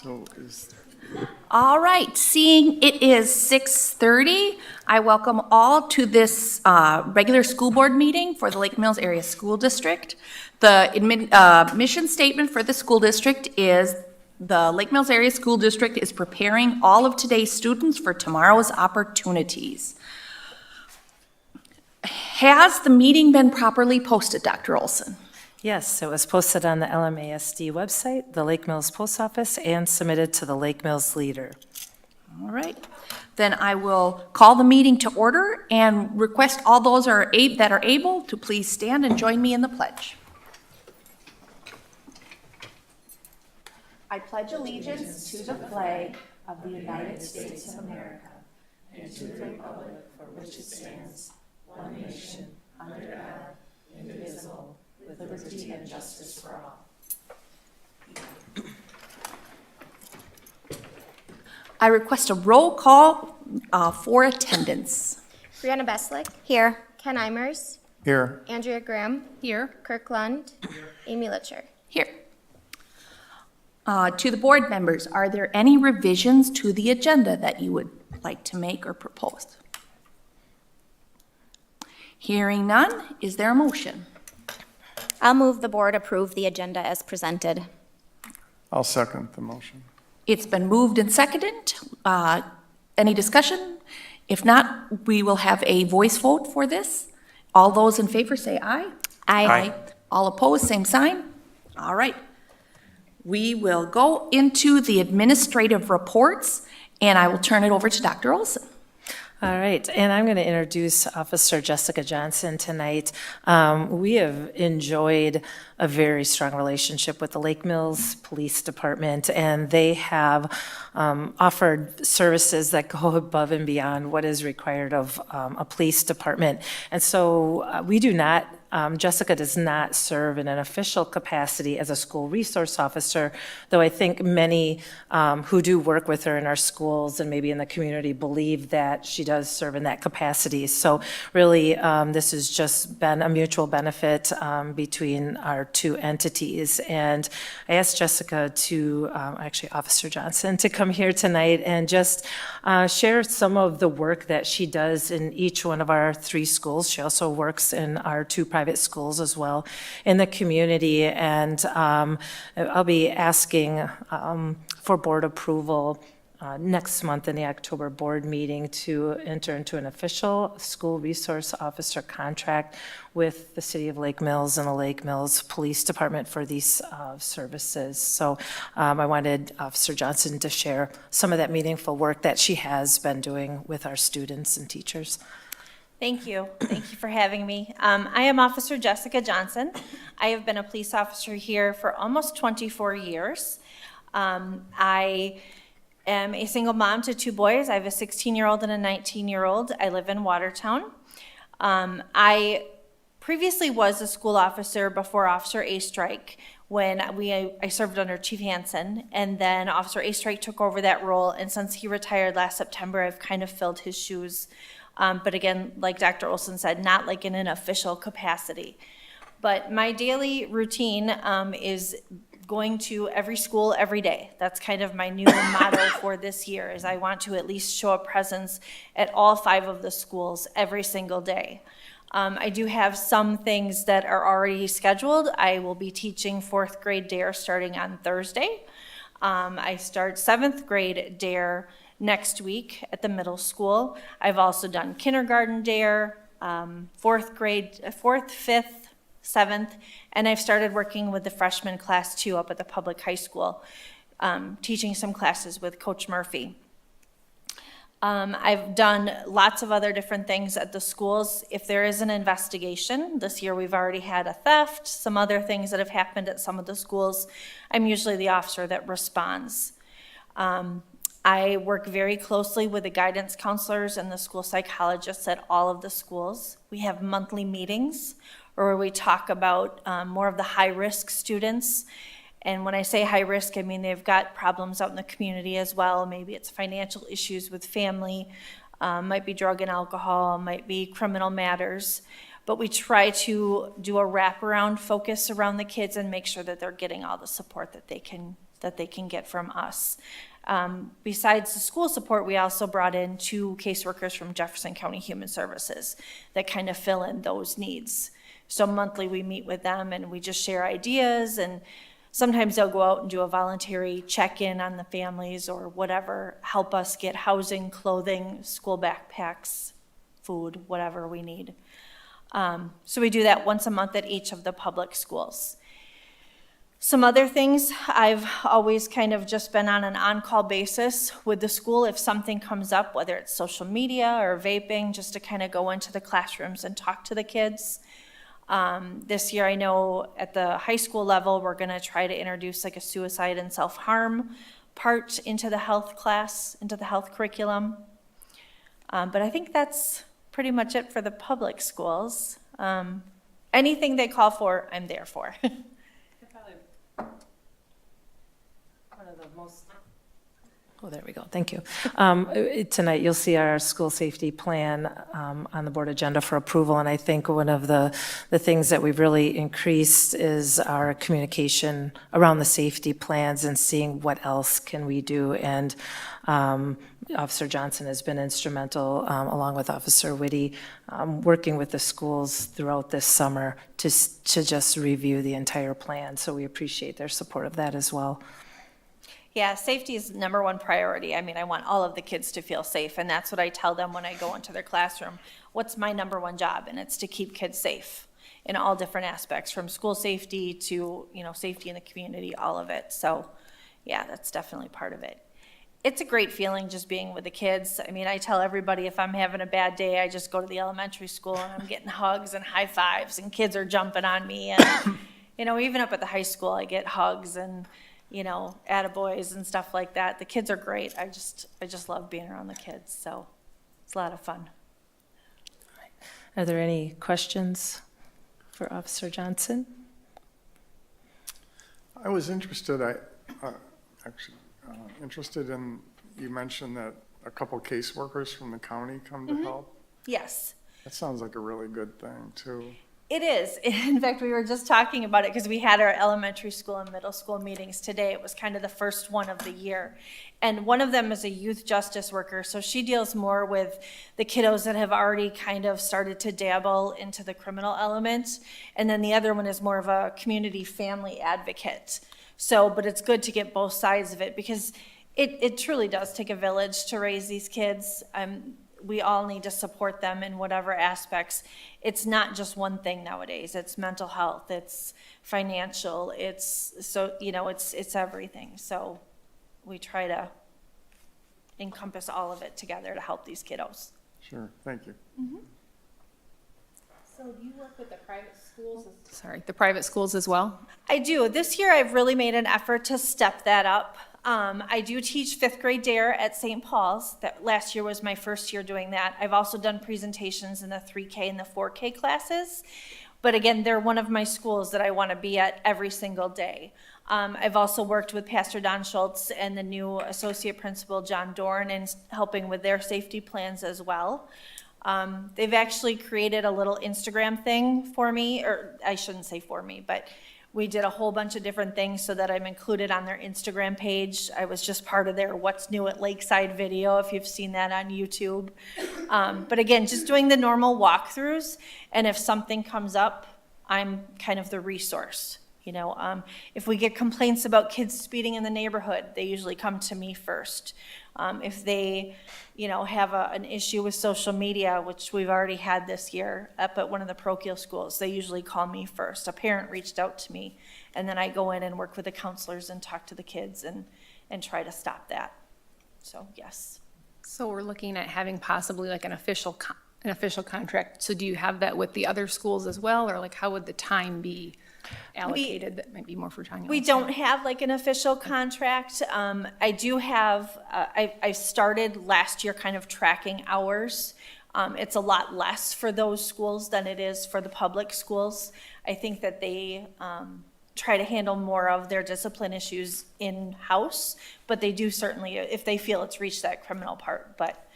So is, All right, seeing it is 6:30, I welcome all to this regular school board meeting for the Lake Mills Area School District. The mission statement for the school district is the Lake Mills Area School District is preparing all of today's students for tomorrow's opportunities. Has the meeting been properly posted, Dr. Olson? Yes, it was posted on the LMASD website, the Lake Mills Post Office, and submitted to the Lake Mills Leader. All right, then I will call the meeting to order and request all those that are able to please stand and join me in the pledge. I pledge allegiance to the flag of the United States of America and to the republic for which it stands, one nation, under God, indivisible, with liberty and justice for all. I request a roll call for attendance. Brianna Beslick. Here. Ken Eimers. here, Andrea Graham. Here. Kirk Lund. Amy Litcher. Here. To the board members, are there any revisions to the agenda that you would like to make or propose? Hearing none, is there a motion? I'll move the board approve the agenda as presented. I'll second the motion. It's been moved and seconded. Any discussion? If not, we will have a voice vote for this. All those in favor say aye. Aye. All opposed, same sign. All right. We will go into the administrative reports, and I will turn it over to Dr. Olson. All right, and I'm going to introduce Officer Jessica Johnson tonight. We have enjoyed a very strong relationship with the Lake Mills Police Department, and they have offered services that go above and beyond what is required of a police department. And so we do not Jessica does not serve in an official capacity as a school resource officer, though I think many who do work with her in our schools and maybe in the community believe that she does serve in that capacity. So really, this has just been a mutual benefit between our two entities. And I asked Jessica to, actually Officer Johnson, to come here tonight and just share some of the work that she does in each one of our three schools. She also works in our two private schools as well in the community, and I'll be asking for board approval next month in the October board meeting to enter into an official school resource officer contract with the City of Lake Mills and the Lake Mills Police Department for these services. So I wanted Officer Johnson to share some of that meaningful work that she has been doing with our students and teachers. Thank you. Thank you for having me. I am Officer Jessica Johnson. I have been a police officer here for almost 24 years. I am a single mom to two boys. I have a 16-year-old and a 19-year-old. I live in Watertown. I previously was a school officer before Officer A. Strike when I served under Chief Hansen, and then Officer A. Strike took over that role, and since he retired last September, I've kind of filled his shoes. But again, like Dr. Olson said, not like in an official capacity. But my daily routine is going to every school every day. That's kind of my new motto for this year, is I want to at least show a presence at all 5 of the schools every single day. I do have some things that are already scheduled. I will be teaching 4th grade DARE starting on Thursday. I start 7th grade DARE next week at the middle school. I've also done kindergarten DARE, 4th grade, 4th, 5th, 7th, and I've started working with the freshman class too up at the public high school, teaching some classes with Coach Murphy. I've done lots of other different things at the schools. If there is an investigation, this year we've already had a theft, some other things that have happened at some of the schools, I'm usually the officer that responds. I work very closely with the guidance counselors and the school psychologists at all of the schools. We have monthly meetings where we talk about more of the high-risk students. And when I say high risk, I mean they've got problems out in the community as well. Maybe it's financial issues with family, might be drug and alcohol, might be criminal matters. But we try to do a wraparound focus around the kids and make sure that they're getting all the support that they can that they can get from us. Besides the school support, we also brought in 2 caseworkers from Jefferson County Human Services that kind of fill in those needs. So monthly we meet with them and we just share ideas, and sometimes they'll go out and do a voluntary check-in on the families or whatever, help us get housing, clothing, school backpacks, food, whatever we need. So we do that once a month at each of the public schools. Some other things, I've always kind of just been on an on-call basis with the school if something comes up, whether it's social media or vaping, just to kind of go into the classrooms and talk to the kids. This year, I know at the high school level, we're going to try to introduce like a suicide and self-harm part into the health class, into the health curriculum. But I think that's pretty much it for the public schools. Anything they call for, I'm there for. One of the most, oh, there we go, thank you. Tonight, you'll see our school safety plan on the board agenda for approval, and I think one of the things that we've really increased is our communication around the safety plans and seeing what else can we do, and Officer Johnson has been instrumental, along with Officer Whitty, working with the schools throughout this summer to just review the entire plan, so we appreciate their support of that as well. Yeah, safety is number one priority. I mean, I want all of the kids to feel safe, and that's what I tell them when I go into their classroom. What's my number one job? And it's to keep kids safe in all different aspects, from school safety to, safety in the community, all of it. So, yeah, that's definitely part of it. It's a great feeling just being with the kids. I mean, I tell everybody if I'm having a bad day, I just go to the elementary school and I'm getting hugs and high fives, and kids are jumping on me. And, even up at the high school, I get hugs and attaboys and stuff like that. The kids are great. I just love being around the kids, so it's a lot of fun. Are there any questions for Officer Johnson? I was interested, interested in, you mentioned that a couple caseworkers from the county come to help. Yes. That sounds like a really good thing, too. It is. In fact, we were just talking about it because we had our elementary school and middle school meetings today. It was kind of the first one of the year. And one of them is a youth justice worker, so she deals more with the kiddos that have already kind of started to dabble into the criminal element. And then the other one is more of a community family advocate. So, but it's good to get both sides of it because it truly does take a village to raise these kids. We all need to support them in whatever aspects. It's not just one thing nowadays. It's mental health, it's financial, it's everything. So we try to encompass all of it together to help these kiddos. Sure, thank you. Mm-hmm. So do you work with the private schools? The private schools as well? I do. This year I've really made an effort to step that up. I do teach 5th grade DARE at St. Paul's. That last year was my first year doing that. I've also done presentations in the 3K and the 4K classes. But again, they're one of my schools that I want to be at every single day. I've also worked with Pastor Don Schultz and the new associate principal, John Dorn, in helping with their safety plans as well. They've actually created a little Instagram thing for me, or I shouldn't say for me, but we did a whole bunch of different things so that I'm included on their Instagram page. I was just part of their What's New at Lakeside video, if you've seen that on YouTube. But again, just doing the normal walkthroughs, and if something comes up, I'm kind of the resource. If we get complaints about kids speeding in the neighborhood, they usually come to me first. If they, have an issue with social media, which we've already had this year up at one of the parochial schools, they usually call me first. A parent reached out to me, and then I go in and work with the counselors and talk to the kids and try to stop that. So, yes. So we're looking at having possibly like an official contract. So do you have that with the other schools as well, or like how would the time be allocated? That might be more for Tanya. We don't have like an official contract. I do have, I started last year kind of tracking hours. It's a lot less for those schools than it is for the public schools. I think that they try to handle more of their discipline issues in-house, but they do certainly, if they feel it's reached that criminal part. But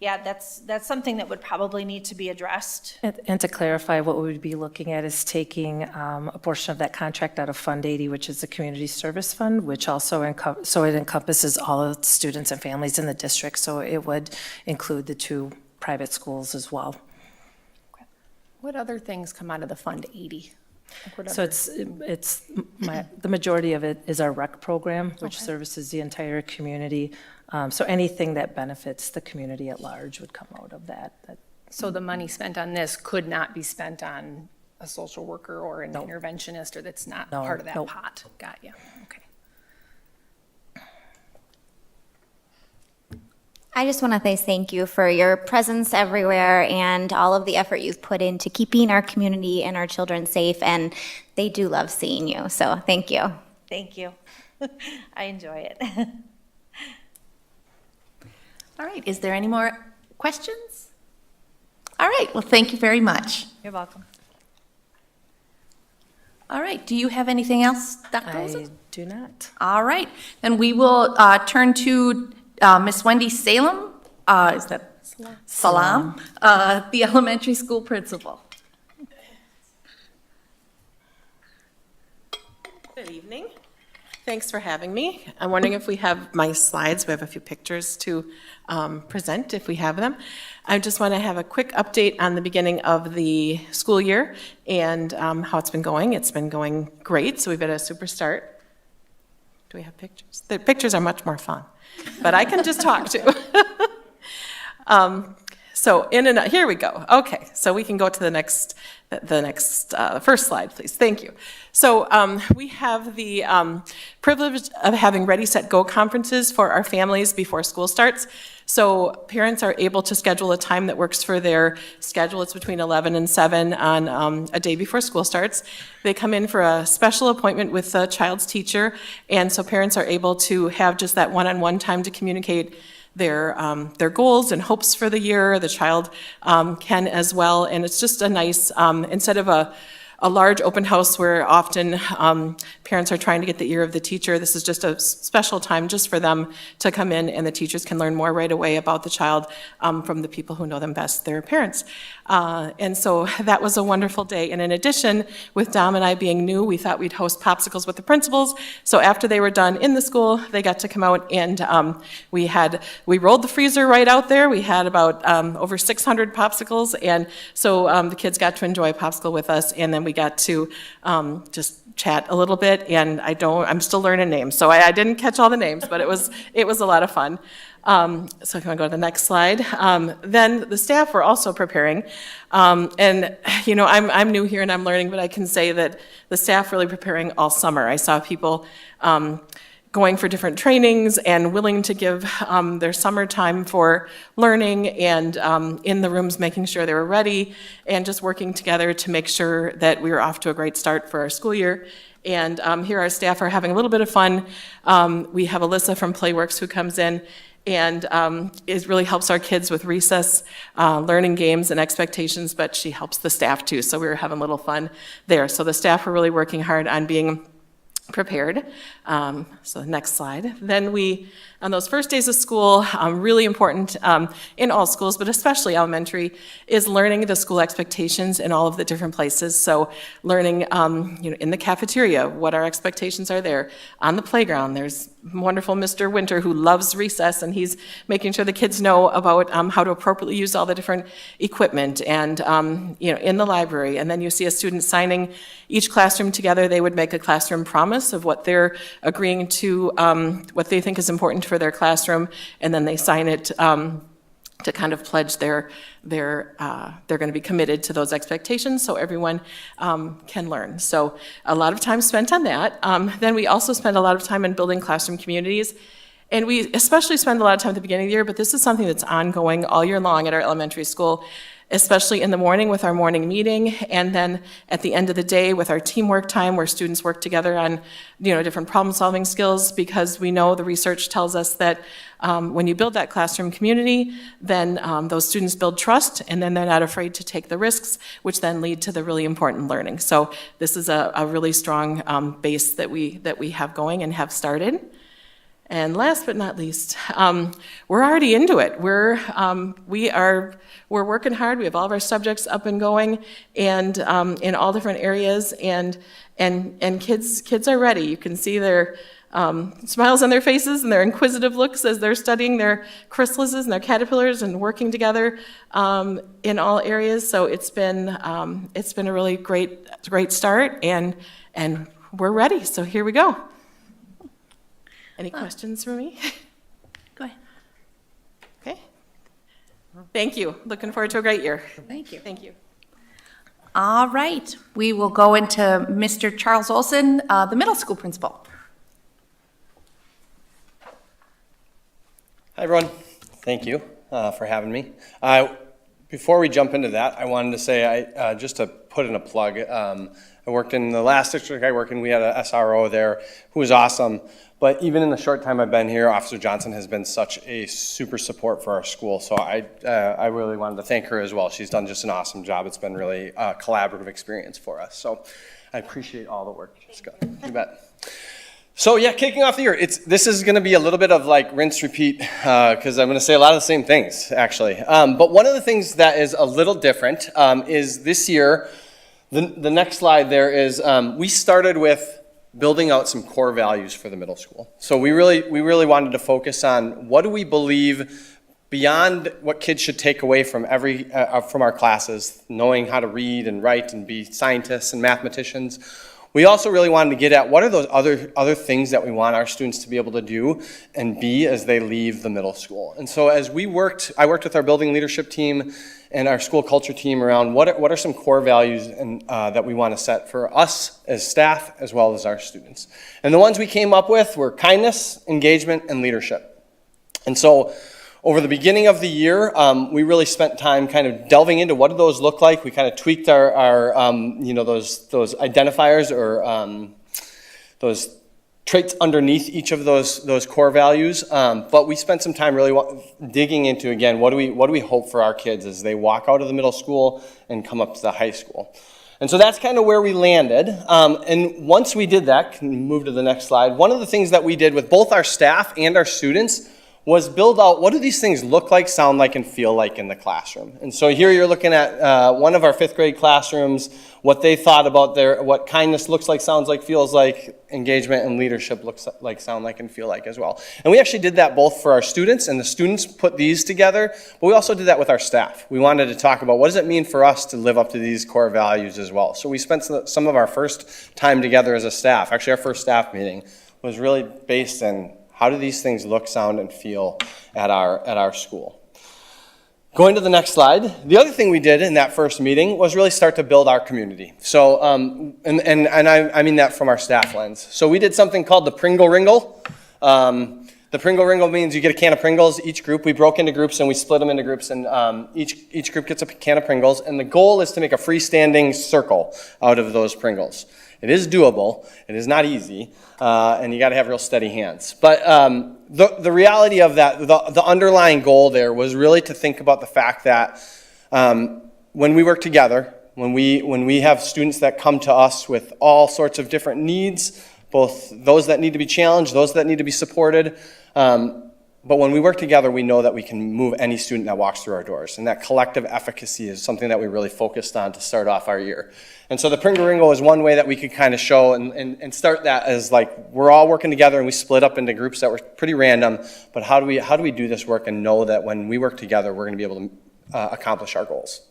yeah, that's something that would probably need to be addressed. And to clarify, what we would be looking at is taking a portion of that contract out of Fund 80, which is the Community Service Fund, which also so it encompasses all of the students and families in the district, so it would include the 2 private schools as well. What other things come out of the Fund 80? Like what So other- the majority of it is our rec program, which services the entire community. So anything that benefits the community at large would come out of that. So the money spent on this could not be spent on a social worker or an interventionist, or that's not No, part of that nope. pot? Got you, okay. I just want to say thank you for your presence everywhere and all of the effort you've put into keeping our community and our children safe, and they do love seeing you, so thank you. Thank you. I enjoy it. All right, is there any more questions? All right, well, thank you very much. You're welcome. All right, do you have anything else, Dr. I Olson? do not. All right, then we will turn to Miss Wendy Salem, is that Salam, the elementary school principal. Good evening. Thanks for having me. I'm wondering if we have my slides. We have a few pictures to present if we have them. I just want to have a quick update on the beginning of the school year and how it's been going. It's been going great, so we've had a super start. Do we have pictures? The pictures are much more fun, but I can just talk too. So here we go. Okay, so we can go to the next first slide, please. Thank you. So we have the privilege of having Ready, Set, Go conferences for our families before school starts. So parents are able to schedule a time that works for their schedule. It's between 11 and 7 on a day before school starts. They come in for a special appointment with the child's teacher, and so parents are able to have just that one-on-one time to communicate their goals and hopes for the year. The child can as well, and it's just a nice, instead of a large open house where often parents are trying to get the ear of the teacher, this is just a special time just for them to come in, and the teachers can learn more right away about the child from the people who know them best, their parents. And so that was a wonderful day. And in addition, with Dom and I being new, we thought we'd host Popsicles with the principals. So after they were done in the school, they got to come out, and we rolled the freezer right out there. We had about over 600 Popsicles, and so the kids got to enjoy a popsicle with us, and then we got to just chat a little bit, and I'm still learning names, so I didn't catch all the names, but it was a lot of fun. So if you want to go to the next slide. Then the staff were also preparing, and I'm new here and I'm learning, but I can say that the staff really preparing all summer. I saw people going for different trainings and willing to give their summer time for learning, and in the rooms making sure they were ready, and just working together to make sure that we were off to a great start for our school year. And here our staff are having a little bit of fun. We have Alyssa from Playworks who comes in, and it really helps our kids with recess learning games and expectations, but she helps the staff too, so we were having a little fun there. So the staff were really working hard on being prepared. So next slide. Then on those first days of school, really important in all schools, but especially elementary, is learning the school expectations in all of the different places. So learning, in the cafeteria, what our expectations are there. On the playground, there's wonderful Mr. Winter who loves recess, and he's making sure the kids know about how to appropriately use all the different equipment, and in the library. And then you see a student signing each classroom together. They would make a classroom promise of what they're agreeing to, what they think is important for their classroom, and then they sign it to kind of pledge they're going to be committed to those expectations, so everyone can learn. So a lot of time spent on that. Then we also spend a lot of time in building classroom communities, and we especially spend a lot of time at the beginning of the year, but this is something that's ongoing all year long at our elementary school, especially in the morning with our morning meeting, and then at the end of the day with our teamwork time where students work together on different problem-solving skills, because we know the research tells us that when you build that classroom community, then those students build trust, and then they're not afraid to take the risks, which then lead to the really important learning. So this is a really strong base that we have going and have started. And last but not least, we're already into it. We're working hard. We have all of our subjects up and going, and in all different areas. And kids are ready. You can see their smiles on their faces and their inquisitive looks as they're studying their chrysalises and their caterpillars and working together in all areas. So it's been a really great start, and we're ready. So here we go. Any questions for me? Go ahead. Okay. Thank you. Looking forward to a great year. Thank you. Thank you. All right, we will go into Mr. Charles Olson, the middle school principal. Hi, everyone. Thank you for having me. Before we jump into that, I wanted to say, just to put in a plug, I worked in the last district I worked in. We had a SRO there who was awesome. But even in the short time I've been here, Officer Johnson has been such a super support for our school. So I really wanted to thank her as well. She's done just an awesome job. It's been really a collaborative experience for us. So I appreciate all the work, Jessica. You bet. So yeah, kicking off the year, this is going to be a little bit of like rinse, repeat, because I'm going to say a lot of the same things, actually. But one of the things that is a little different is this year, the next slide there is, we started with building out some core values for the middle school. So we really wanted to focus on what do we believe beyond what kids should take away from from our classes, knowing how to read and write and be scientists and mathematicians. We also really wanted to get at what are those other things that we want our students to be able to do and be as they leave the middle school. And so as I worked with our building leadership team and our school culture team around what are some core values that we want to set for us as staff as well as our students. And the ones we came up with were kindness, engagement, and leadership. And so over the beginning of the year, we really spent time kind of delving into what do those look like. We kind of tweaked our those identifiers or those traits underneath each of those core values. But we spent some time really digging into, again, what do we hope for our kids as they walk out of the middle school and come up to the high school. And so that's kind of where we landed. And once we did that, can move to the next slide, one of the things that we did with both our staff and our students was build out what do these things look like, sound like, and feel like in the classroom. And so here you're looking at one of our 5th grade classrooms, what they thought about what kindness looks like, sounds like, feels like, engagement and leadership looks like, sound like, and feel like as well. And we actually did that both for our students, and the students put these together, but we also did that with our staff. We wanted to talk about what does it mean for us to live up to these core values as well. So we spent some of our first time together as a staff, actually our first staff meeting, was really based in how do these things look, sound, and feel at our school? Going to the next slide, the other thing we did in that first meeting was really start to build our community. So, and I mean that from our staff lens. So we did something called the Pringle Ringle. The Pringle Ringle means you get a can of Pringles. Each group, we broke into groups and we split them into groups, and each group gets a can of Pringles. And the goal is to make a freestanding circle out of those Pringles. It is doable. It is not easy, and you got to have real steady hands. But the reality of that, the underlying goal there was really to think about the fact that when we work together, when we have students that come to us with all sorts of different needs, both those that need to be challenged, those that need to be supported, but when we work together, we know that we can move any student that walks through our doors. And that collective efficacy is something that we really focused on to start off our year. And so the Pringle Ringle is one way that we could kind of show and start that as like we're all working together and we split up into groups that were pretty random. But how do we do this work and know that when we work together, we're going to be able to accomplish our goals?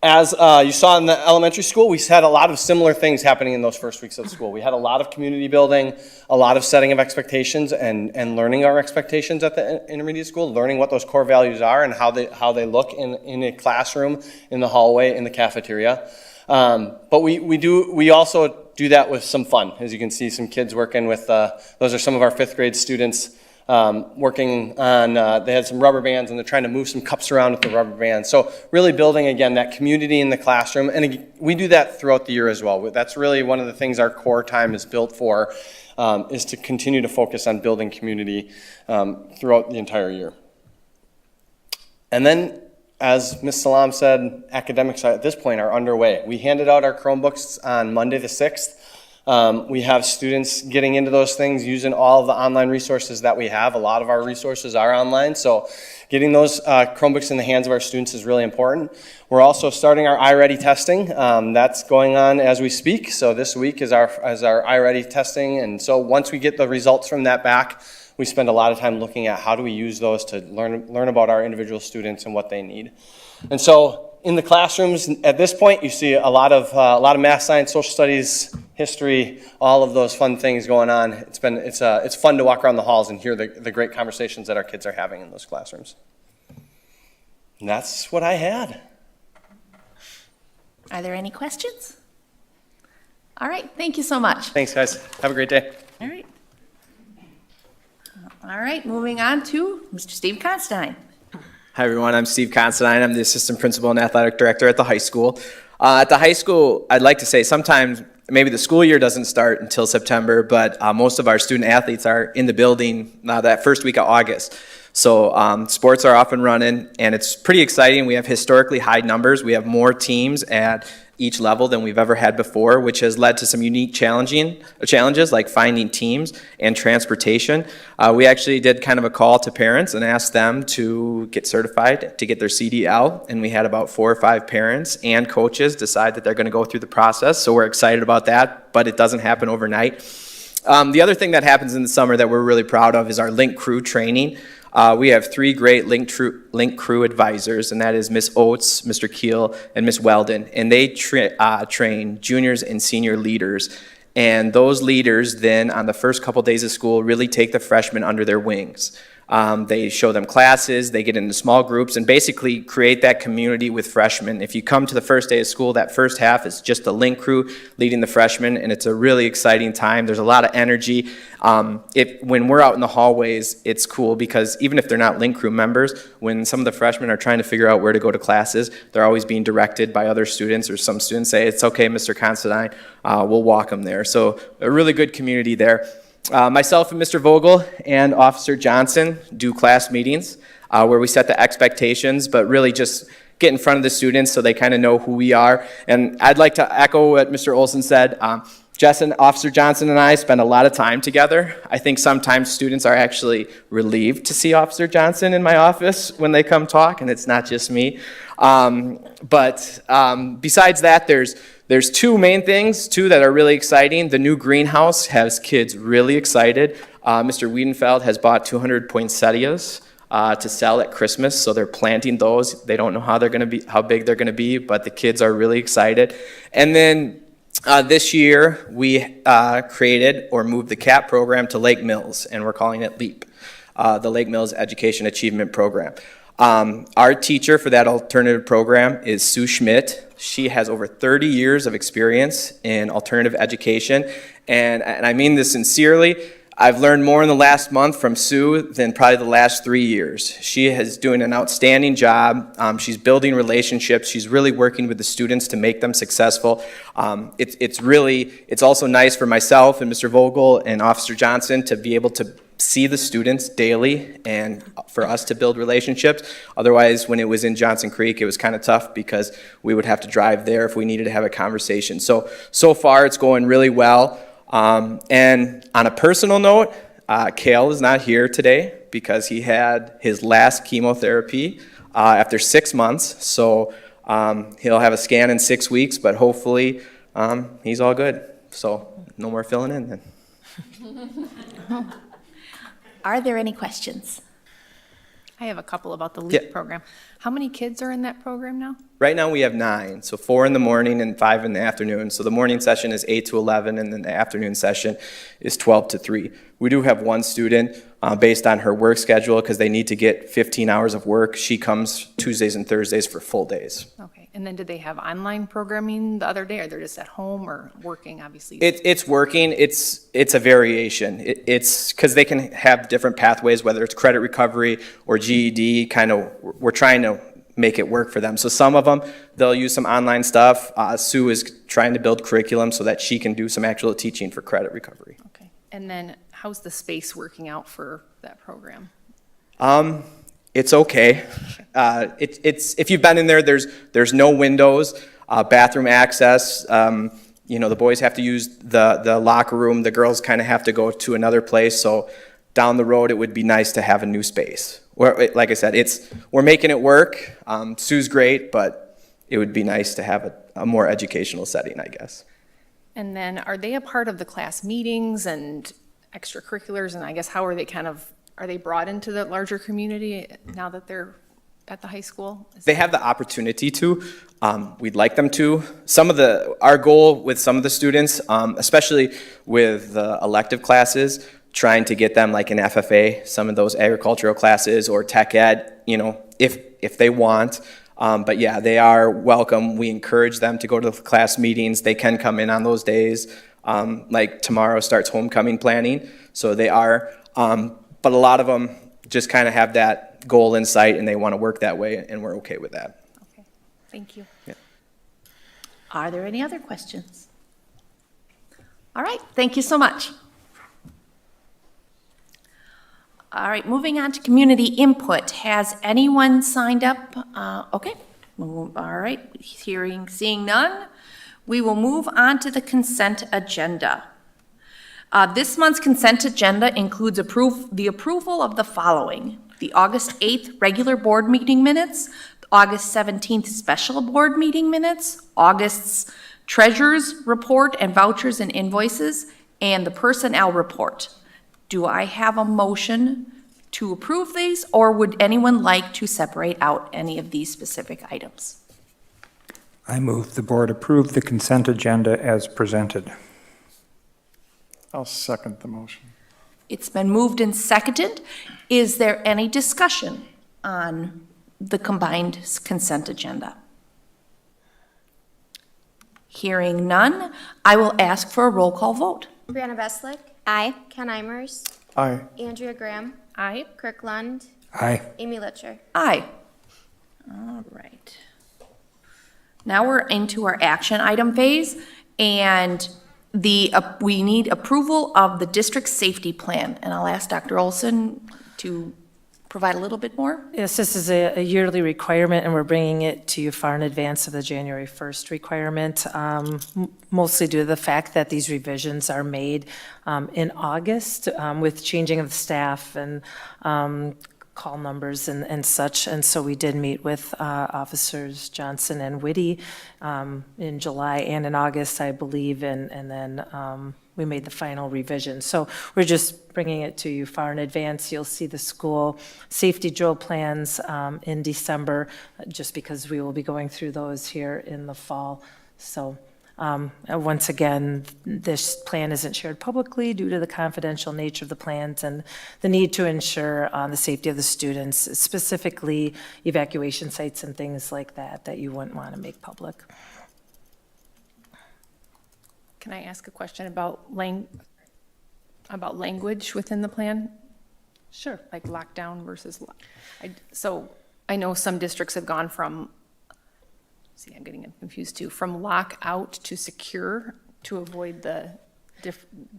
As you saw in the elementary school, we had a lot of similar things happening in those first weeks of school. We had a lot of community building, a lot of setting of expectations and learning our expectations at the intermediate school, learning what those core values are and how they look in a classroom, in the hallway, in the cafeteria. But we also do that with some fun. As you can see, some kids working with, those are some of our 5th grade students working on, they had some rubber bands and they're trying to move some cups around with the rubber bands. So really building, again, that community in the classroom. And we do that throughout the year as well. That's really one of the things our core time is built for, is to continue to focus on building community throughout the entire year. And then, as Ms. Salam said, academics at this point are underway. We handed out our Chromebooks on Monday the 6th. We have students getting into those things using all of the online resources that we have. A lot of our resources are online, so getting those Chromebooks in the hands of our students is really important. We're also starting our iReady testing. That's going on as we speak. So this week is our iReady testing, and so once we get the results from that back, we spend a lot of time looking at how do we use those to learn about our individual students and what they need. And so in the classrooms at this point, you see a lot of math, science, social studies, history, all of those fun things going on. It's fun to walk around the halls and hear the great conversations that our kids are having in those classrooms. And that's what I had. Are there any questions? All right, thank you so much. Thanks, guys. Have a great day. All right. All right, moving on to Mr. Steve Constantine. Hi, everyone. I'm Steve Constantine. I'm the assistant principal and athletic director at the high school. At the high school, I'd like to say sometimes maybe the school year doesn't start until September, but most of our student athletes are in the building that first week of August. So sports are off and running, and it's pretty exciting. We have historically high numbers. We have more teams at each level than we've ever had before, which has led to some unique challenges like finding teams and transportation. We actually did kind of a call to parents and asked them to get certified to get their CDL, and we had about 4 or 5 parents and coaches decide that they're going to go through the process, so we're excited about that, but it doesn't happen overnight. The other thing that happens in the summer that we're really proud of is our Link Crew training. We have 3 great Link Crew advisors, and that is Miss Oates, Mr. Keel, and Miss Weldon. And they train juniors and senior leaders. And those leaders then, on the first couple days of school, really take the freshmen under their wings. They show them classes, they get into small groups, and basically create that community with freshmen. If you come to the first day of school, that first half is just the Link Crew leading the freshmen, and it's a really exciting time. There's a lot of energy. When we're out in the hallways, it's cool because even if they're not Link Crew members, when some of the freshmen are trying to figure out where to go to classes, they're always being directed by other students, or some students say, "It's okay, Mr. Constantine, we'll walk them there." So a really good community there. Myself and Mr. Vogel and Officer Johnson do class meetings where we set the expectations, but really just get in front of the students so they kind of know who we are. And I'd like to echo what Mr. Olson said. Officer Johnson and I spend a lot of time together. I think sometimes students are actually relieved to see Officer Johnson in my office when they come talk, and it's not just me. But besides that, there's 2 main things, 2 that are really exciting. The new greenhouse has kids really excited. Mr. Wiedenfeld has bought 200 poinsettias to sell at Christmas, so they're planting those. They don't know how big they're going to be, but the kids are really excited. And then this year, we created or moved the CAP program to Lake Mills, and we're calling it LEAP, the Lake Mills Education Achievement Program. Our teacher for that alternative program is Sue Schmidt. She has over 30 years of experience in alternative education, and I mean this sincerely. I've learned more in the last month from Sue than probably the last 3 years. She is doing an outstanding job. She's building relationships. She's really working with the students to make them successful. It's also nice for myself and Mr. Vogel and Officer Johnson to be able to see the students daily and for us to build relationships. Otherwise, when it was in Johnson Creek, it was kind of tough because we would have to drive there if we needed to have a conversation. So far, it's going really well. And on a personal note, Kale is not here today because he had his last chemotherapy after 6 months. So he'll have a scan in 6 weeks, but hopefully he's all good. So no more filling in then. Are there any questions? I have a couple about the LEAP program. How many kids are in that program now? Right now we have 9, so 4 in the morning and 5 in the afternoon. So the morning session is 8 to 11, and then the afternoon session is 12 to 3. We do have one student, based on her work schedule, because they need to get 15 hours of work. She comes Tuesdays and Thursdays for full days. Okay, and then did they have online programming the other day, or they're just at home or working, obviously? It's working. It's a variation. It's because they can have different pathways, whether it's credit recovery or GED. We're trying to make it work for them. So some of them, they'll use some online stuff. Sue is trying to build curriculum so that she can do some actual teaching for credit recovery. Okay, and then how's the space working out for that program? It's okay. It's if you've been in there, there's no windows, bathroom access. the boys have to use the locker room, the girls kind of have to go to another place, so down the road, it would be nice to have a new space. Like I said, we're making it work. Sue's great, but it would be nice to have a more educational setting, I guess. And then are they a part of the class meetings and extracurriculars? And I guess how are they are they brought into the larger community now that they're at the high school? They have the opportunity to. We'd like them to. Our goal with some of the students, especially with the elective classes, trying to get them like an FFA, some of those agricultural classes or tech ed, if they want. But yeah, they are welcome. We encourage them to go to the class meetings. They can come in on those days. Like tomorrow starts homecoming planning, so they are. But a lot of them just kind of have that goal in sight and they want to work that way, and we're okay with that. Okay, thank you. Yeah. Are there any other questions? All right, thank you so much. All right, moving on to community input. Has anyone signed up? Okay, all right, seeing none. We will move on to the consent agenda. This month's consent agenda includes the approval of the following: the August 8th regular board meeting minutes, August 17th special board meeting minutes, August's treasurer's report and vouchers and invoices, and the personnel report. Do I have a motion to approve these, or would anyone like to separate out any of these specific items? I move the board approve the consent agenda as presented. I'll second the motion. It's been moved and seconded. Is there any discussion on the combined consent agenda? Hearing none, I will ask for a roll call vote. Brianna Beslick. Aye. Ken Imers. Aye. Andrea Graham. Aye. Kirk Lund. Aye. Amy Litcher. Aye. All right. Now we're into our action item phase, and we need approval of the district safety plan. And I'll ask Dr. Olson to provide a little bit more. Yes, this is a yearly requirement, and we're bringing it to you far in advance of the January 1st requirement, mostly due to the fact that these revisions are made in August with changing of the staff and call numbers and such. And so we did meet with Officers Johnson and Whitty in July and in August, I believe, and then we made the final revision. So we're just bringing it to you far in advance. You'll see the school safety drill plans in December, just because we will be going through those here in the fall. So once again, this plan isn't shared publicly due to the confidential nature of the plans and the need to ensure the safety of the students, specifically evacuation sites and things like that you wouldn't want to make public. Can I ask a question about language within the plan? Sure. Like lockdown versus, so I know some districts have gone from, I'm getting confused too, from lockout to secure to avoid the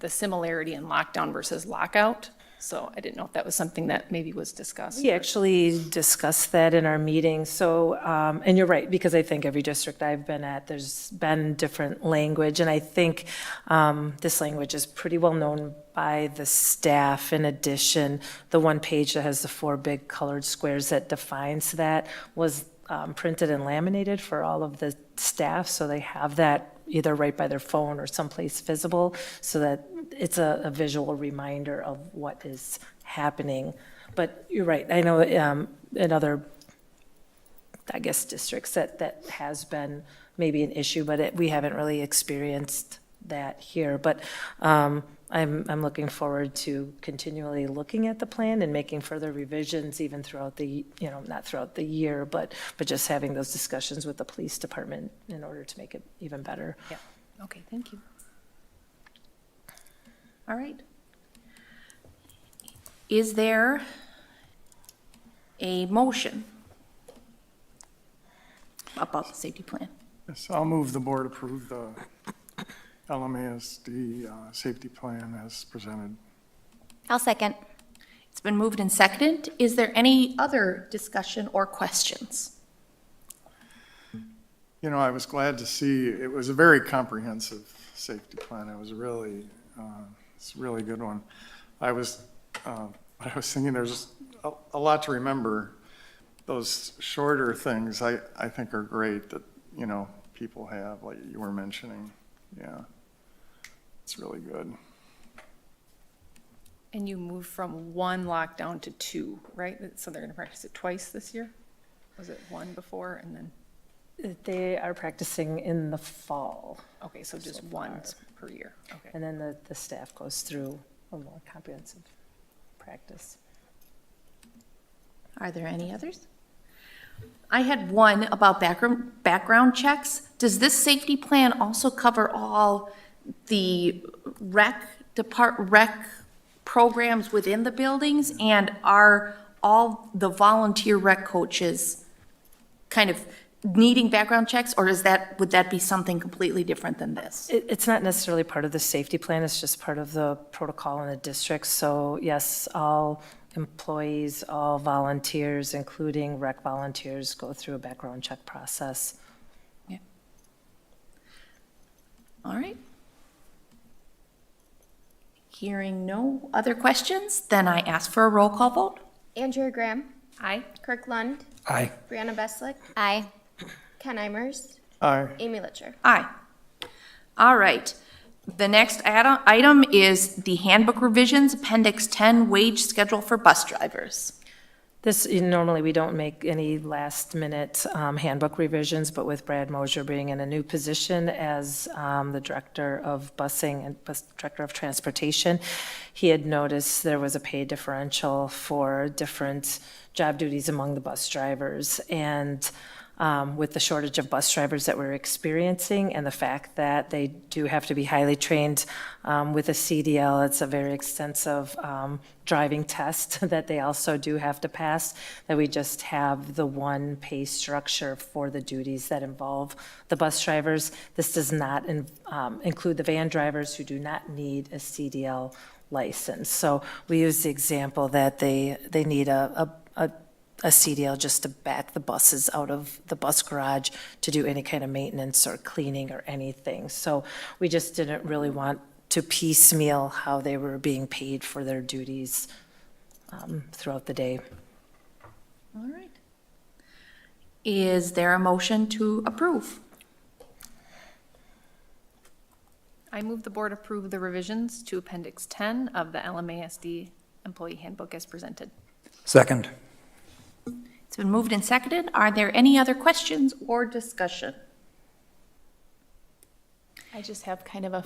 similarity in lockdown versus lockout. So I didn't know if that was something that maybe was discussed. We actually discussed that in our meeting. So, and you're right, because I think every district I've been at, there's been different language. And I think this language is pretty well known by the staff. In addition, the one page that has the 4 big colored squares that defines that was printed and laminated for all of the staff. So they have that either right by their phone or someplace visible, so that it's a visual reminder of what is happening. But you're right, I know in other, I guess, districts that has been maybe an issue, but we haven't really experienced that here. But I'm looking forward to continually looking at the plan and making further revisions even throughout the, not throughout the year, but just having those discussions with the police department in order to make it even better. Yeah, okay, thank you. All right. Is there a motion about the safety plan? Yes, I'll move the board approve the LMASD safety plan as presented. I'll second. It's been moved and seconded. Is there any other discussion or questions? I was glad to see it was a very comprehensive safety plan. It was really, it's a really good one. I was thinking there's a lot to remember. Those shorter things I think are great that, you know, people have, like you were mentioning. Yeah, it's really good. And you moved from 1 lockdown to 2, right? So they're going to practice it twice this year? Was it 1 before and then? They are practicing in the fall, Okay, so just once per year. Okay. and then the staff goes through a more comprehensive practice. Are there any others? I had one about background checks. Does this safety plan also cover all the rec programs within the buildings? And are all the volunteer rec coaches kind of needing background checks, or would that be something completely different than this? It's not necessarily part of the safety plan, it's just part of the protocol in the district. So yes, all employees, all volunteers, including rec volunteers, go through a background check process. Yeah. All right. Hearing no other questions, then I ask for a roll call vote. Andrea Graham. Aye. Kirk Lund. Aye. Brianna Beslick. Aye. Ken Imers. Aye. Amy Litcher. Aye. All right. The next item is the handbook revisions, Appendix 10, wage schedule for bus drivers. Normally, we don't make any last-minute handbook revisions, but with Brad Mosier being in a new position as the Director of Busing and Director of Transportation, he had noticed there was a pay differential for different job duties among the bus drivers. And with the shortage of bus drivers that we're experiencing and the fact that they do have to be highly trained with a CDL, it's a very extensive driving test that they also do have to pass, that we just have the one pay structure for the duties that involve the bus drivers. This does not include the van drivers who do not need a CDL license. So we use the example that they need a CDL just to back the buses out of the bus garage to do any kind of maintenance or cleaning or anything. So we just didn't really want to piecemeal how they were being paid for their duties throughout the day. All right. Is there a motion to approve? I move the board approve the revisions to Appendix 10 of the LMASD Employee Handbook as presented. Second. It's been moved and seconded. Are there any other questions or discussion? I just have kind of a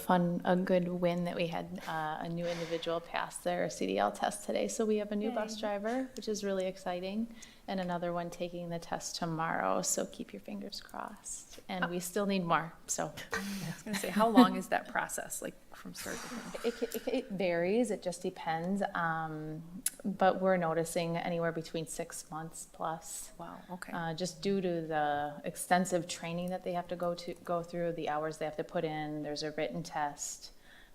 good win that we had a new individual pass their CDL test today. So we have a new bus driver, which is really exciting, and another one taking the test tomorrow. So keep your fingers crossed. And we still need more, so. I was going to say, how long is that process, like from start to finish? It varies, it just depends. But we're noticing anywhere between 6 months plus. Wow, okay. Just due to the extensive training that they have to go through, the hours they have to put in, there's a written test,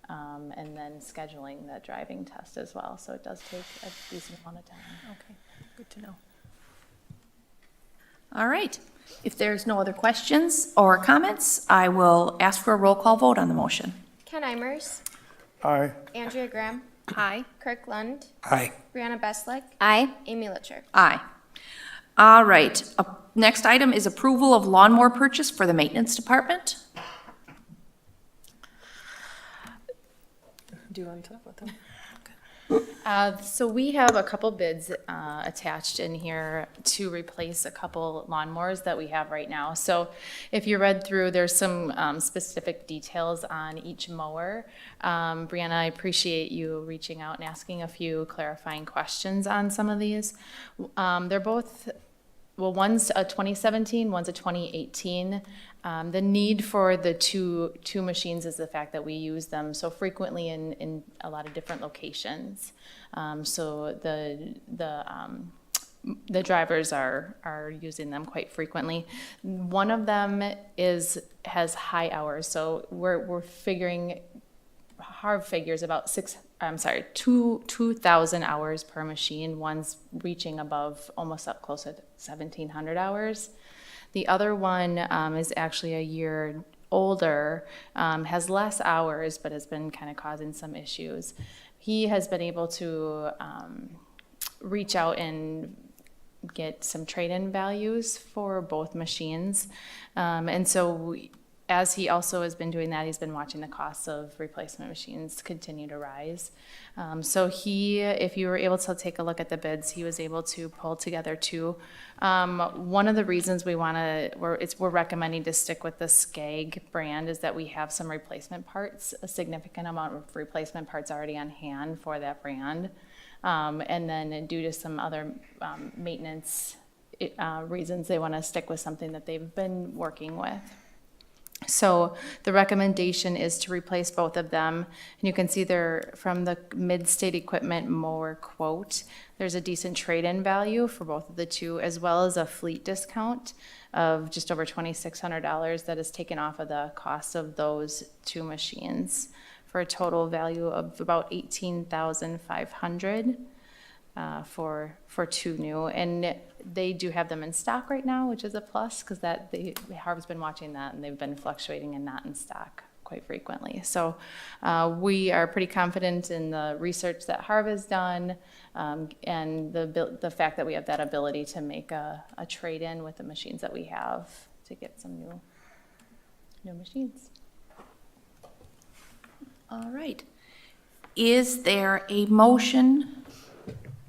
and then scheduling the driving test as well. So it does take a decent amount of time. Okay, good to know. All right. If there's no other questions or comments, I will ask for a roll call vote on the motion. Ken Imers. Aye. Andrea Graham. Aye. Kirk Lund. Aye. Brianna Beslick. Aye. Amy Litcher. Aye. All right. Next item is approval of lawnmower purchase for the maintenance department. Do you want to talk about them? So we have a couple bids attached in here to replace a couple lawnmowers that we have right now. So if you read through, there's some specific details on each mower. Brianna, I appreciate you reaching out and asking a few clarifying questions on some of these. They're both, well, one's a 2017, one's a 2018. The need for the two machines is the fact that we use them so frequently in a lot of different locations. So the drivers are using them quite frequently. One of them has high hours, so we're figuring hard figures about 2,000 hours per machine. One's reaching above almost up close to 1,700 hours. The other one is actually a year older, has less hours, but has been kind of causing some issues. He has been able to reach out and get some trade-in values for both machines. And so as he also has been doing that, he's been watching the costs of replacement machines continue to rise. So he, if you were able to take a look at the bids, he was able to pull together two. One of the reasons we're recommending to stick with the Skag brand is that we have some replacement parts, a significant amount of replacement parts already on hand for that brand. And then due to some other maintenance reasons, they want to stick with something that they've been working with. So the recommendation is to replace both of them. And you can see there from the mid-state equipment mower quote, there's a decent trade-in value for both of the two, as well as a fleet discount of just over $2,600 that is taken off of the cost of those two machines for a total value of about $18,500 for two new. And they do have them in stock right now, which is a plus, because Harv's been watching that, and they've been fluctuating and not in stock quite frequently. So we are pretty confident in the research that Harv has done, and the fact that we have that ability to make a trade-in with the machines that we have to get some new machines. All right. Is there a motion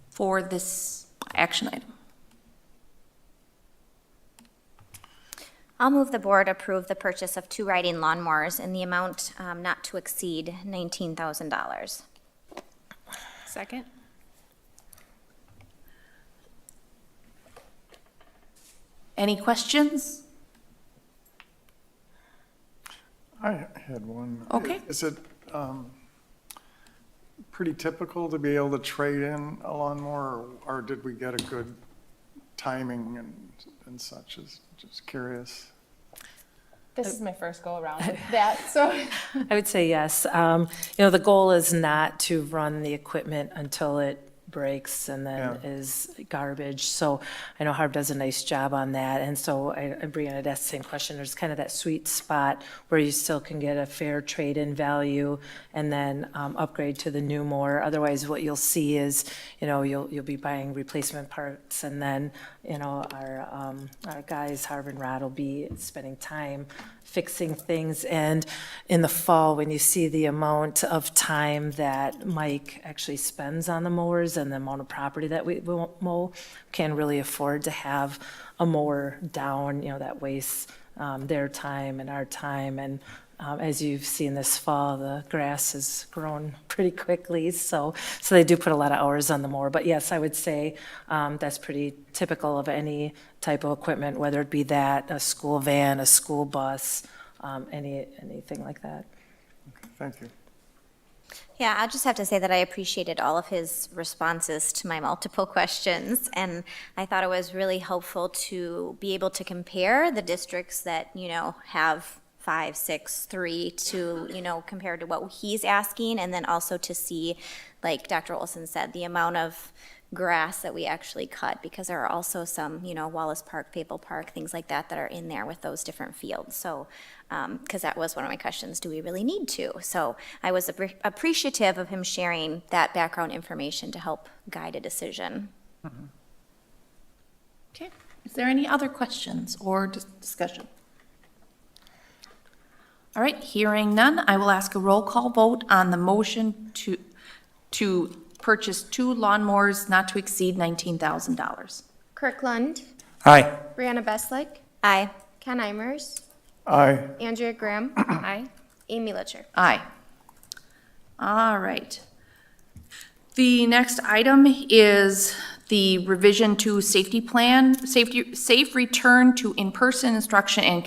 for this action item? I'll move the board approve the purchase of 2 riding lawnmowers in the amount not to exceed $19,000. Second? Any questions? I had one. Okay. Is it pretty typical to be able to trade in a lawnmower, or did we get a good timing and such? Just curious. This is my first go around with that, so. I would say yes. The goal is not to run the equipment until it breaks and then is garbage. So I know Harv does a nice job on that. And so I bring in that same question. There's kind of that sweet spot where you still can get a fair trade-in value and then upgrade to the new mower. Otherwise, what you'll see is, you'll be buying replacement parts, and then, our guys, Harv and Rod, will be spending time fixing things. And in the fall, when you see the amount of time that Mike actually spends on the mowers and the amount of property that we mow, can really afford to have a mower down, that wastes their time and our time. And as you've seen this fall, the grass has grown pretty quickly, so they do put a lot of hours on the mower. But yes, I would say that's pretty typical of any type of equipment, whether it be that, a school van, a school bus, anything like that. Okay, thank you. Yeah, I'll just have to say that I appreciated all of his responses to my multiple questions, and I thought it was really helpful to be able to compare the districts that, have 5, 6, 3 to, compared to what he's asking, and then also to see, like Dr. Olson said, the amount of grass that we actually cut, because there are also some, Wallace Park, Papal Park, things like that are in there with those different fields. So, because that was one of my questions, do we really need to? So I was appreciative of him sharing that background information to help guide a decision. Mm-hmm. Okay. Is there any other questions or discussion? All right, hearing none, I will ask a roll call vote on the motion to purchase 2 lawnmowers not to exceed $19,000. Kirk Lund, Aye. Brianna Beslick, Aye. Ken Imers, Aye. Andrea Graham, Aye. Amy Litcher. Aye. All right. The next item is the revision to safety plan, safe return to in-person instruction and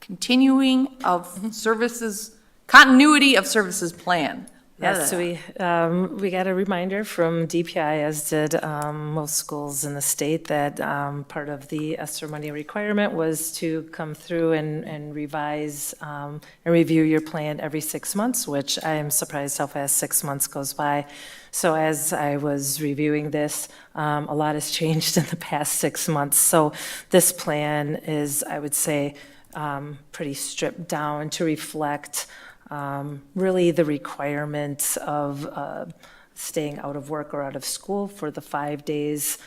continuing of services, continuity of services plan. Yes, so we got a reminder from DPI, as did most schools in the state, that part of the ESSER money requirement was to come through and revise and review your plan every 6 months, which I am surprised how fast 6 months goes by. So as I was reviewing this, a lot has changed in the past 6 months. So this plan is, I would say, pretty stripped down to reflect really the requirements of staying out of work or out of school for the 5 days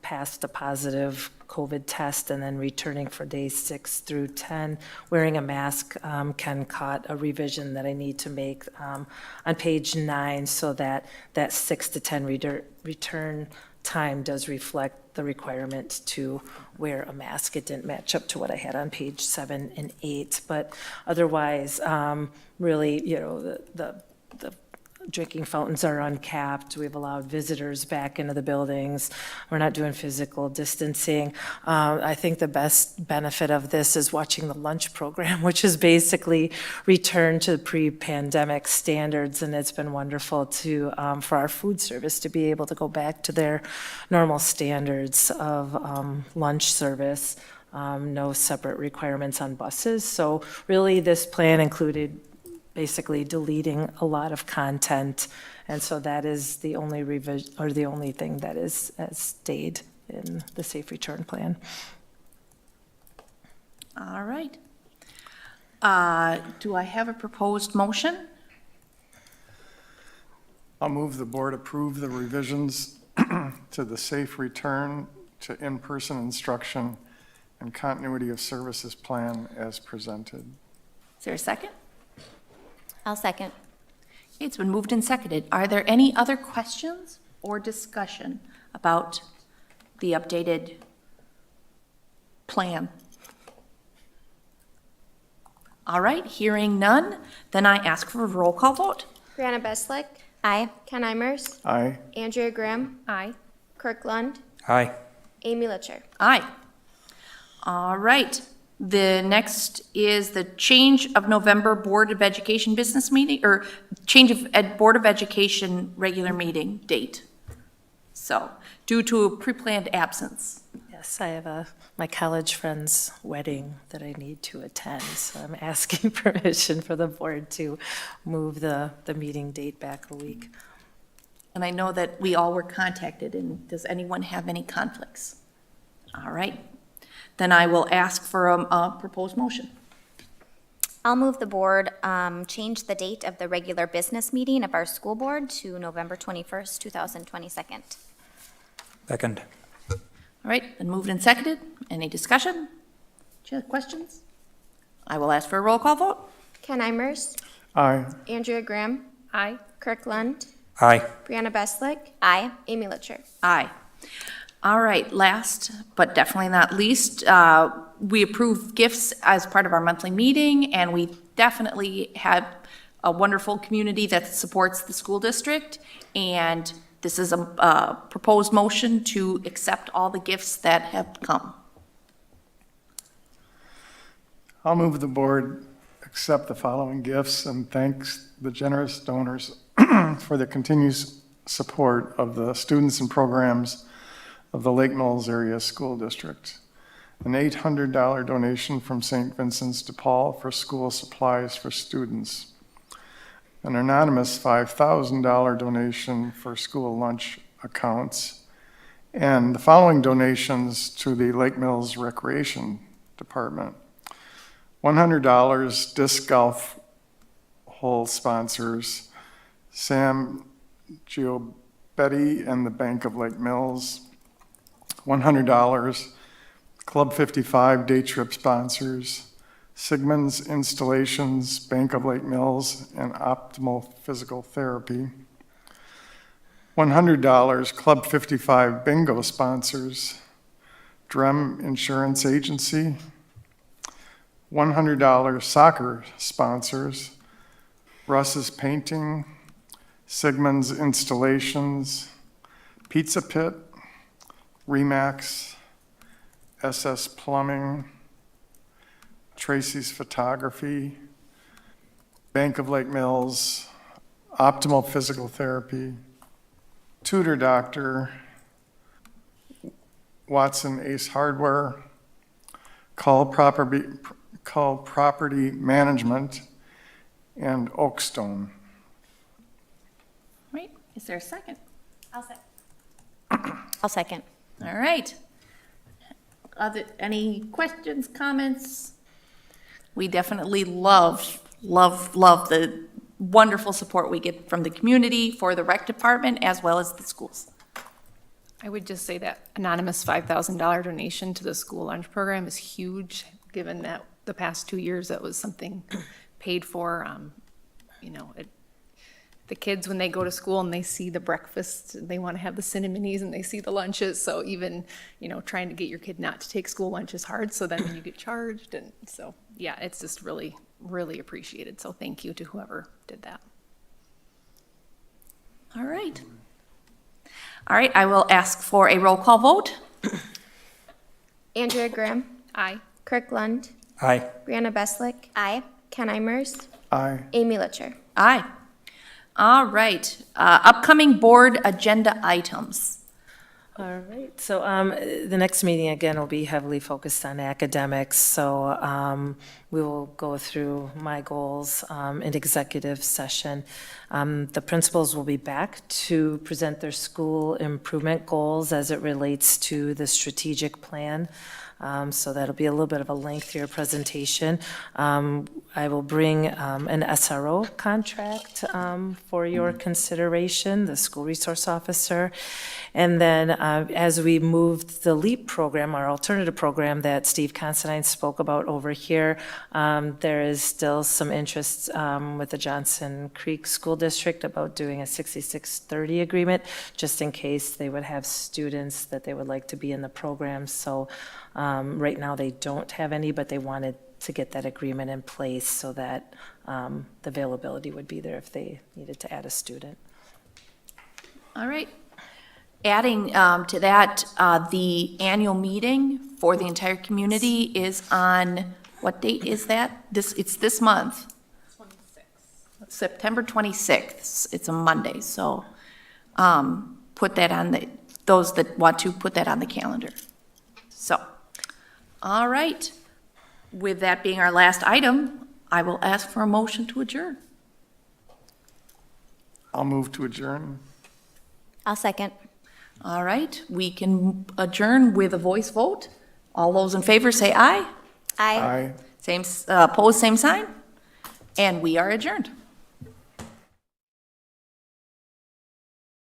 past a positive COVID test, and then returning for days 6 through 10. Wearing a mask, Ken caught a revision that I need to make on page 9, so that 6 to 10 return time does reflect the requirement to wear a mask. It didn't match up to what I had on page 7 and 8, but otherwise, really, the drinking fountains are uncapped. We've allowed visitors back into the buildings. We're not doing physical distancing. I think the best benefit of this is watching the lunch program, which is basically returned to pre-pandemic standards, and it's been wonderful to for our food service to be able to go back to their normal standards of lunch service. No separate requirements on buses. So really, this plan included basically deleting a lot of content, and so that is the only revision, or the only thing that has stayed in the safe return plan. All right. Do I have a proposed motion? I'll move the board approve the revisions to the safe return to in-person instruction and continuity of services plan as presented. Is there a second? I'll second. It's been moved and seconded. Are there any other questions or discussion about the updated plan? All right, hearing none, then I ask for a roll call vote. Brianna Beslick, Aye. Ken Imers, Aye. Andrea Graham, Aye. Kirk Lund, Aye. Amy Litcher. Aye. All right. The next is the change of November Board of Education business meeting, or change of Board of Education regular meeting date. So, due to a pre-planned absence. Yes, I have my college friend's wedding that I need to attend, so I'm asking permission for the board to move the meeting date back a week. And I know that we all were contacted, and does anyone have any conflicts? All right. Then I will ask for a proposed motion. I'll move the board change the date of the regular business meeting of our school board to November 21st, 2022. Second. All right, been moved and seconded. Any discussion? Questions? I will ask for a roll call vote. Ken Imers, Aye. Andrea Graham, Aye. Kirk Lund, Aye. Brianna Beslick, Aye. Amy Litcher. Aye. All right, last but definitely not least, we approve gifts as part of our monthly meeting, and we definitely have a wonderful community that supports the school district, and this is a proposed motion to accept all the gifts that have come. I'll move the board accept the following gifts and thanks the generous donors for the continuous support of the students and programs of the Lake Mills Area School District. An $800 donation from St. Vincent's de Paul for school supplies for students. An anonymous $5,000 donation for school lunch accounts. And the following donations to the Lake Mills Recreation Department. $100 disc golf hole sponsors, Sam Giobetti and the Bank of Lake Mills. $100 Club 55 day trip sponsors, Sigmund's Installations, Bank of Lake Mills, and Optimal Physical Therapy. $100 Club 55 bingo sponsors, Drem Insurance Agency. $100 soccer sponsors, Russ's Painting, Sigmund's Installations, Pizza Pit, Remax, SS Plumbing, Tracy's Photography, Bank of Lake Mills, Optimal Physical Therapy, Tutor Doctor, Watson Ace Hardware, Call Property Management, and Oakstone. Right, is there a second? I'll second. All right. Any questions, comments? We definitely love the wonderful support we get from the community, for the rec department, as well as the schools. I would just say that anonymous $5,000 donation to the school lunch program is huge, given that the past 2 years that was something paid for. You know, the kids, when they go to school and they see the breakfast, they want to have the cinnamonis and they see the lunches. So even, you know, trying to get your kid not to take school lunch is hard. So then you get charged. And so, yeah, it's just really, really appreciated. So thank you to whoever did that. All right. All right, I will ask for a roll call vote. Andrea Graham, Aye. Kirk Lund, Aye. Brianna Beslick, Aye. Ken Imers, Aye. Amy Litcher. Aye. All right, upcoming board agenda items. All right, so the next meeting, again, will be heavily focused on academics, so we will go through my goals in executive session. The principals will be back to present their school improvement goals as it relates to the strategic plan. So that'll be a little bit of a lengthier presentation. I will bring an SRO contract for your consideration, the school resource officer. And then as we moved the LEAP program, our alternative program that Steve Considine spoke about over here, there is still some interest with the Johnson Creek School District about doing a 6630 agreement, just in case they would have students that they would like to be in the program. So right now they don't have any, but they wanted to get that agreement in place so that the availability would be there if they needed to add a student. All right. Adding to that, the annual meeting for the entire community is on, what date is that? It's this month. 26th. September 26th. It's a Monday, so put that on those that want to put that on the calendar. So, all right. With that being our last item, I will ask for a motion to adjourn. I'll move to adjourn. I'll second. All right, we can adjourn with a voice vote. All those in favor say aye. Aye. Aye. Same, opposed, same sign. And we are adjourned.